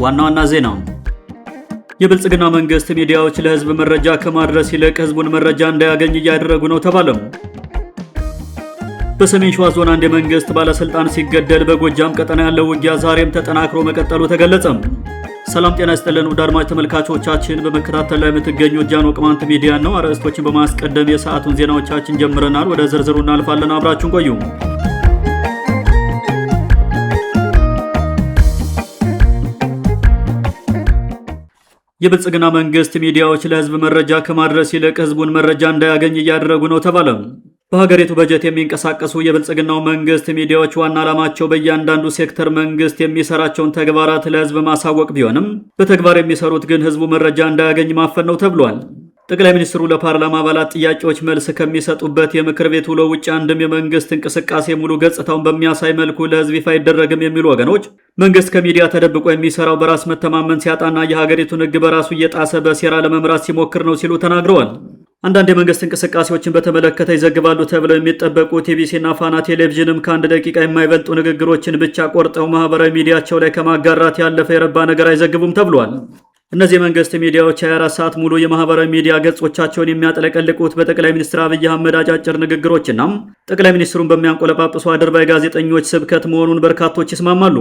ዋና ዋና ዜና የብልጽግና መንግስት ሚዲያዎች ለህዝብ መረጃ ከማድረስ ይልቅ ህዝቡን መረጃ እንዳያገኝ እያደረጉ ነው ተባለም። በሰሜን ሸዋ ዞን አንድ የመንግስት ባለስልጣን ሲገደል በጎጃም ቀጠና ያለው ውጊያ ዛሬም ተጠናክሮ መቀጠሉ ተገለጸም። ሰላም ጤና ይስጥልን ውድ አድማጭ ተመልካቾቻችን፣ በመከታተል ላይ የምትገኙ ጃኖ ቅማንት ሚዲያ ነው። አርዕስቶችን በማስቀደም የሰዓቱን ዜናዎቻችን ጀምረናል። ወደ ዝርዝሩ እናልፋለን። አብራችሁን ቆዩ። የብልጽግና መንግስት ሚዲያዎች ለህዝብ መረጃ ከማድረስ ይልቅ ህዝቡን መረጃ እንዳያገኝ እያደረጉ ነው ተባለም። በሀገሪቱ በጀት የሚንቀሳቀሱ የብልጽግናው መንግስት ሚዲያዎች ዋና ዓላማቸው በእያንዳንዱ ሴክተር መንግስት የሚሰራቸውን ተግባራት ለህዝብ ማሳወቅ ቢሆንም በተግባር የሚሰሩት ግን ህዝቡ መረጃ እንዳያገኝ ማፈን ነው ተብሏል። ጠቅላይ ሚኒስትሩ ለፓርላማ አባላት ጥያቄዎች መልስ ከሚሰጡበት የምክር ቤት ውሎ ውጭ አንድም የመንግስት እንቅስቃሴ ሙሉ ገጽታውን በሚያሳይ መልኩ ለህዝብ ይፋ አይደረግም የሚሉ ወገኖች መንግስት ከሚዲያ ተደብቆ የሚሰራው በራስ መተማመን ሲያጣና የሀገሪቱን ህግ በራሱ እየጣሰ በሴራ ለመምራት ሲሞክር ነው ሲሉ ተናግረዋል። አንዳንድ የመንግስት እንቅስቃሴዎችን በተመለከተ ይዘግባሉ ተብለው የሚጠበቁ ቲቢሲና ፋና ቴሌቪዥንም ከአንድ ደቂቃ የማይበልጡ ንግግሮችን ብቻ ቆርጠው ማህበራዊ ሚዲያቸው ላይ ከማጋራት ያለፈ የረባ ነገር አይዘግቡም ተብሏል። እነዚህ የመንግስት ሚዲያዎች 24 ሰዓት ሙሉ የማህበራዊ ሚዲያ ገጾቻቸውን የሚያጠለቀልቁት በጠቅላይ ሚኒስትር አብይ አህመድ አጫጭር ንግግሮችና ጠቅላይ ሚኒስትሩን በሚያንቆለጳጵሱ አድርባይ ጋዜጠኞች ስብከት መሆኑን በርካቶች ይስማማሉ።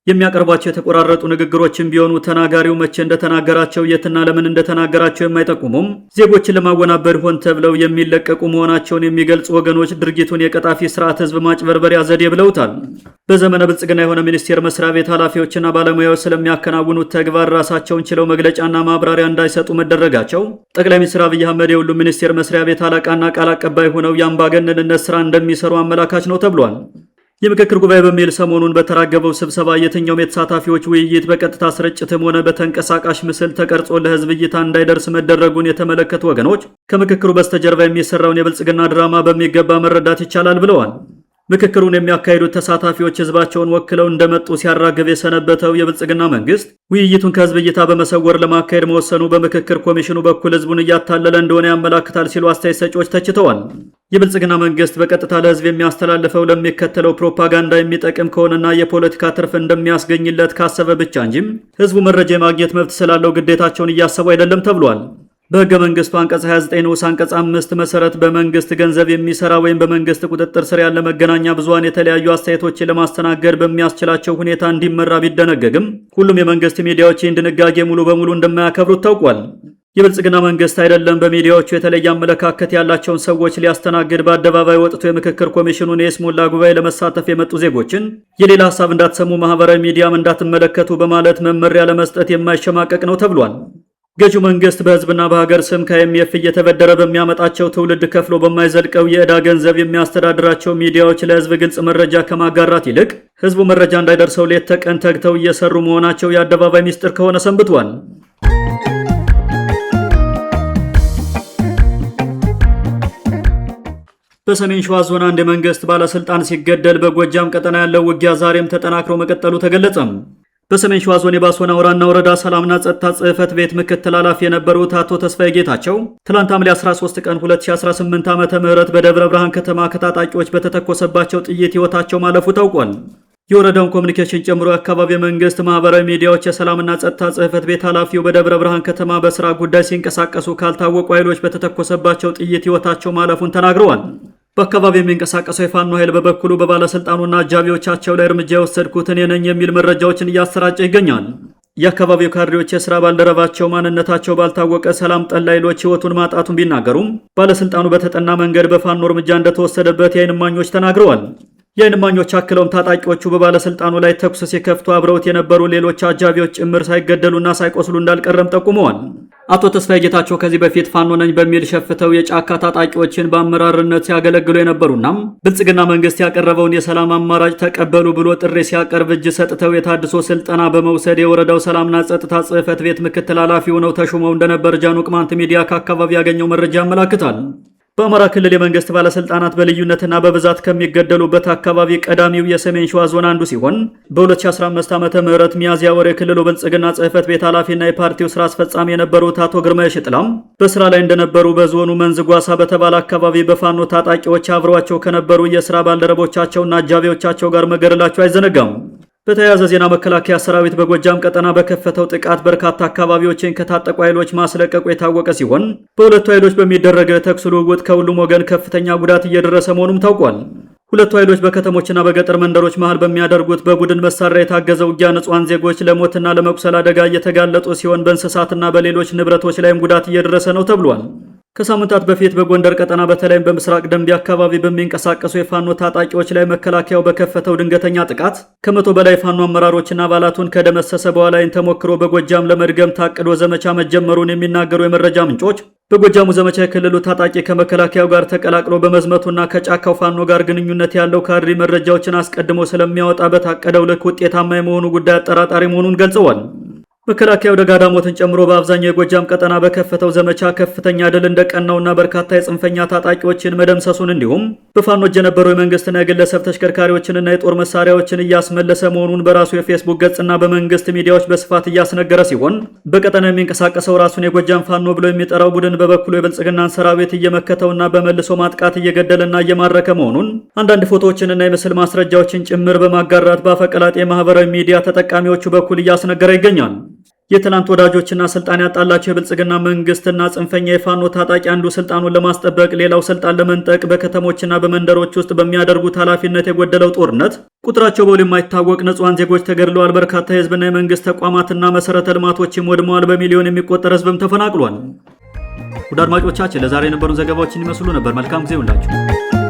የሚያቀርቧቸው የተቆራረጡ ንግግሮችን ቢሆኑ ተናጋሪው መቼ እንደተናገራቸው የትና ለምን እንደተናገራቸው የማይጠቁሙም ዜጎችን ለማወናበድ ሆን ተብለው የሚለቀቁ መሆናቸውን የሚገልጹ ወገኖች ድርጊቱን የቀጣፊ ስርዓት ህዝብ ማጭበርበሪያ ዘዴ ብለውታል። በዘመነ ብልጽግና የሆነ ሚኒስቴር መስሪያ ቤት ኃላፊዎችና ባለሙያዎች ስለሚያከናውኑት ተግባር ራሳቸውን ችለው መግለጫና ማብራሪያ እንዳይሰጡ መደረጋቸው ጠቅላይ ሚኒስትር አብይ አህመድ የሁሉም ሚኒስቴር መስሪያ ቤት አለቃና ቃል አቀባይ ሆነው የአምባገነንነት ስራ እንደሚሰሩ አመላካች ነው ተብሏል። የምክክር ጉባኤ በሚል ሰሞኑን በተራገበው ስብሰባ የትኛውም የተሳታፊዎች ውይይት በቀጥታ ስርጭትም ሆነ በተንቀሳቃሽ ምስል ተቀርጾ ለህዝብ እይታ እንዳይደርስ መደረጉን የተመለከቱ ወገኖች ከምክክሩ በስተጀርባ የሚሰራውን የብልጽግና ድራማ በሚገባ መረዳት ይቻላል ብለዋል። ምክክሩን የሚያካሂዱት ተሳታፊዎች ህዝባቸውን ወክለው እንደመጡ ሲያራግብ የሰነበተው የብልጽግና መንግስት ውይይቱን ከህዝብ እይታ በመሰወር ለማካሄድ መወሰኑ በምክክር ኮሚሽኑ በኩል ህዝቡን እያታለለ እንደሆነ ያመላክታል ሲሉ አስተያየት ሰጪዎች ተችተዋል። የብልጽግና መንግስት በቀጥታ ለህዝብ የሚያስተላልፈው ለሚከተለው ፕሮፓጋንዳ የሚጠቅም ከሆነና የፖለቲካ ትርፍ እንደሚያስገኝለት ካሰበ ብቻ እንጂም ህዝቡ መረጃ የማግኘት መብት ስላለው ግዴታቸውን እያሰቡ አይደለም ተብሏል። በህገ መንግስቱ አንቀጽ 29 ንዑስ አንቀጽ 5 መሰረት በመንግስት ገንዘብ የሚሰራ ወይም በመንግስት ቁጥጥር ስር ያለ መገናኛ ብዙሃን የተለያዩ አስተያየቶችን ለማስተናገድ በሚያስችላቸው ሁኔታ እንዲመራ ቢደነገግም ሁሉም የመንግስት ሚዲያዎች ይህን ድንጋጌ ሙሉ በሙሉ እንደማያከብሩት ታውቋል። የብልጽግና መንግስት አይደለም በሚዲያዎቹ የተለየ አመለካከት ያላቸውን ሰዎች ሊያስተናግድ በአደባባይ ወጥቶ የምክክር ኮሚሽኑን የስሙላ ጉባኤ ለመሳተፍ የመጡ ዜጎችን የሌላ ሀሳብ እንዳትሰሙ፣ ማህበራዊ ሚዲያም እንዳትመለከቱ በማለት መመሪያ ለመስጠት የማይሸማቀቅ ነው ተብሏል። ገዢው መንግስት በህዝብና በሀገር ስም ከአይኤምኤፍ እየተበደረ በሚያመጣቸው ትውልድ ከፍሎ በማይዘልቀው የዕዳ ገንዘብ የሚያስተዳድራቸው ሚዲያዎች ለህዝብ ግልጽ መረጃ ከማጋራት ይልቅ ህዝቡ መረጃ እንዳይደርሰው ሌት ተቀን ተግተው እየሰሩ መሆናቸው የአደባባይ ሚስጥር ከሆነ ሰንብቷል። በሰሜን ሸዋ ዞን አንድ የመንግስት ባለስልጣን ሲገደል በጎጃም ቀጠና ያለው ውጊያ ዛሬም ተጠናክሮ መቀጠሉ ተገለጸም። በሰሜን ሸዋ ዞን የባሶና ወራና ወረዳ ሰላምና ጸጥታ ጽሕፈት ቤት ምክትል ኃላፊ የነበሩት አቶ ተስፋዬ ጌታቸው ትላንት ሐምሌ 13 ቀን 2018 ዓ.ም በደብረ ብርሃን ከተማ ከታጣቂዎች በተተኮሰባቸው ጥይት ህይወታቸው ማለፉ ታውቋል። የወረዳውን ኮሚኒኬሽን ጨምሮ የአካባቢ መንግስት ማህበራዊ ሚዲያዎች የሰላምና ጸጥታ ጽሕፈት ቤት ኃላፊው በደብረ ብርሃን ከተማ በስራ ጉዳይ ሲንቀሳቀሱ ካልታወቁ ኃይሎች በተተኮሰባቸው ጥይት ህይወታቸው ማለፉን ተናግረዋል። በአካባቢው የሚንቀሳቀሰው የፋኖ ኃይል በበኩሉ በባለስልጣኑና አጃቢዎቻቸው ላይ እርምጃ የወሰድኩት እኔ ነኝ የሚል መረጃዎችን እያሰራጨ ይገኛል። የአካባቢው ካድሬዎች የሥራ ባልደረባቸው ማንነታቸው ባልታወቀ ሰላም ጠል ኃይሎች ህይወቱን ማጣቱን ቢናገሩም ባለስልጣኑ በተጠና መንገድ በፋኖ እርምጃ እንደተወሰደበት የዓይን እማኞች ተናግረዋል። የዓይን እማኞች አክለውም ታጣቂዎቹ በባለስልጣኑ ላይ ተኩስ ሲከፍቱ አብረውት የነበሩ ሌሎች አጃቢዎች ጭምር ሳይገደሉና ሳይቆስሉ እንዳልቀረም ጠቁመዋል። አቶ ተስፋዬ ጌታቸው ከዚህ በፊት ፋኖ ነኝ በሚል ሸፍተው የጫካ ታጣቂዎችን በአመራርነት ሲያገለግሉ የነበሩና ብልጽግና መንግስት ያቀረበውን የሰላም አማራጭ ተቀበሉ ብሎ ጥሪ ሲያቀርብ እጅ ሰጥተው የታድሶ ስልጠና በመውሰድ የወረዳው ሰላምና ጸጥታ ጽሕፈት ቤት ምክትል ኃላፊ ሆነው ተሾመው እንደነበር ጃኖ ቅማንት ሚዲያ ከአካባቢ ያገኘው መረጃ ያመላክታል። በአማራ ክልል የመንግስት ባለስልጣናት በልዩነትና በብዛት ከሚገደሉበት አካባቢ ቀዳሚው የሰሜን ሸዋ ዞን አንዱ ሲሆን በ2015 ዓ.ም ሚያዝያ ወር የክልሉ ብልጽግና ጽሕፈት ቤት ኃላፊና የፓርቲው ስራ አስፈጻሚ የነበሩት አቶ ግርማ የሽጥላም በስራ ላይ እንደነበሩ በዞኑ መንዝ ጓሳ በተባለ አካባቢ በፋኖ ታጣቂዎች አብረዋቸው ከነበሩ የስራ ባልደረቦቻቸውና አጃቢዎቻቸው ጋር መገደላቸው አይዘነጋም። በተያያዘ ዜና መከላከያ ሰራዊት በጎጃም ቀጠና በከፈተው ጥቃት በርካታ አካባቢዎችን ከታጠቁ ኃይሎች ማስለቀቁ የታወቀ ሲሆን በሁለቱ ኃይሎች በሚደረገ ተኩስ ልውውጥ ከሁሉም ወገን ከፍተኛ ጉዳት እየደረሰ መሆኑም ታውቋል። ሁለቱ ኃይሎች በከተሞችና በገጠር መንደሮች መሃል በሚያደርጉት በቡድን መሳሪያ የታገዘ ውጊያ ንጹሃን ዜጎች ለሞትና ለመቁሰል አደጋ እየተጋለጡ ሲሆን በእንስሳትና በሌሎች ንብረቶች ላይም ጉዳት እየደረሰ ነው ተብሏል። ከሳምንታት በፊት በጎንደር ቀጠና በተለይም በምስራቅ ደንቢ አካባቢ በሚንቀሳቀሱ የፋኖ ታጣቂዎች ላይ መከላከያው በከፈተው ድንገተኛ ጥቃት ከ100 በላይ ፋኖ አመራሮችና አባላቱን ከደመሰሰ በኋላ ይህን ተሞክሮ በጎጃም ለመድገም ታቅዶ ዘመቻ መጀመሩን የሚናገሩ የመረጃ ምንጮች በጎጃሙ ዘመቻ የክልሉ ታጣቂ ከመከላከያው ጋር ተቀላቅሎ በመዝመቱና ከጫካው ፋኖ ጋር ግንኙነት ያለው ካድሪ መረጃዎችን አስቀድሞ ስለሚያወጣ በታቀደው ልክ ውጤታማ የመሆኑ ጉዳይ አጠራጣሪ መሆኑን ገልጸዋል። መከላከያው ደጋዳሞትን ጨምሮ በአብዛኛው የጎጃም ቀጠና በከፈተው ዘመቻ ከፍተኛ ድል እንደቀናውና በርካታ የጽንፈኛ ታጣቂዎችን መደምሰሱን እንዲሁም በፋኖ እጅ የነበሩ የመንግስትና የግለሰብ ተሽከርካሪዎችንና የጦር መሳሪያዎችን እያስመለሰ መሆኑን በራሱ የፌስቡክ ገጽና በመንግስት ሚዲያዎች በስፋት እያስነገረ ሲሆን በቀጠናው የሚንቀሳቀሰው ራሱን የጎጃም ፋኖ ብሎ የሚጠራው ቡድን በበኩሉ የብልጽግናን ሰራዊት እየመከተውና በመልሶ ማጥቃት እየገደለና እየማረከ መሆኑን አንዳንድ ፎቶዎችንና የምስል ማስረጃዎችን ጭምር በማጋራት በአፈቀላጤ የማህበራዊ ሚዲያ ተጠቃሚዎቹ በኩል እያስነገረ ይገኛል። የትናንት ወዳጆችና ስልጣን ያጣላቸው የብልጽግና መንግስትና ጽንፈኛ የፋኖ ታጣቂ አንዱ ስልጣኑን ለማስጠበቅ ሌላው ስልጣን ለመንጠቅ በከተሞችና በመንደሮች ውስጥ በሚያደርጉት ኃላፊነት የጎደለው ጦርነት ቁጥራቸው በውል የማይታወቅ ንጹሃን ዜጎች ተገድለዋል። በርካታ የህዝብና የመንግስት ተቋማትና መሰረተ ልማቶችም ወድመዋል። በሚሊዮን የሚቆጠር ህዝብም ተፈናቅሏል። ውድ አድማጮቻችን ለዛሬ የነበሩን ዘገባዎችን ይመስሉ ነበር። መልካም ጊዜ ሁላችሁ